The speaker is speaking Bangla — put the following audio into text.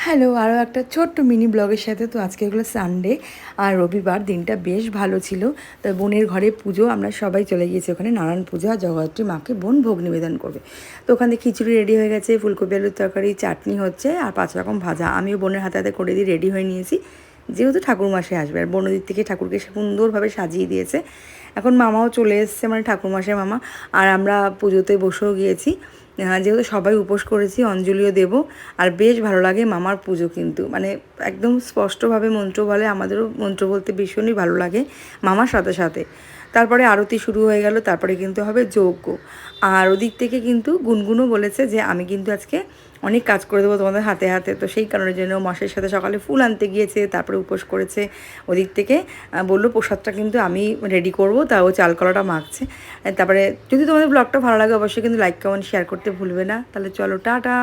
হ্যালো, আরও একটা ছোট্ট মিনি ব্লগের সাথে। তো আজকে হলো সানডে আর রবিবার, দিনটা বেশ ভালো ছিল। তো বোনের ঘরে পুজো, আমরা সবাই চলে গিয়েছি ওখানে। নারায়ণ পূজা, জগদ্ধাত্রী মাকে বোন ভোগ নিবেদন করবে। তো ওখান থেকে খিচুড়ি রেডি হয়ে গেছে, ফুলকপি আলুর তরকারি, চাটনি হচ্ছে আর 5 রকম ভাজা। আমিও বোনের হাতে হাতে করে দিয়ে রেডি হয়ে নিয়েছি, যেহেতু ঠাকুরমশাই আসবে। আর বোনদিক থেকে ঠাকুরকে সুন্দরভাবে সাজিয়ে দিয়েছে। এখন মামাও চলে এসছে, মানে ঠাকুরমশাই মামা। আর আমরা পুজোতে বসেও গিয়েছি, যেহেতু সবাই উপোস করেছি, অঞ্জলিও দেব। আর বেশ ভালো লাগে মামার পুজো, কিন্তু মানে একদম স্পষ্টভাবে মন্ত্র বলে, আমাদেরও মন্ত্র বলতে ভীষণই ভালো লাগে মামার সাথে সাথে। তারপরে আরতি শুরু হয়ে গেল, তারপরে কিন্তু হবে যজ্ঞ। আর ওদিক থেকে কিন্তু গুনগুনও বলেছে যে আমি কিন্তু আজকে অনেক কাজ করে দেবো তোমাদের হাতে হাতে। তো সেই কারণের জন্য মশের সাথে সকালে ফুল আনতে গিয়েছে, তারপরে উপোস করেছে। ওদিক থেকে বললো প্রসাদটা কিন্তু আমি রেডি করবো, তাও চাল কলাটা মাখছে। তারপরে যদি তোমাদের ব্লগটা ভালো লাগে অবশ্যই কিন্তু লাইক কমেন্ট শেয়ার করতে ভুলবে না। তাহলে চলো, টাটা।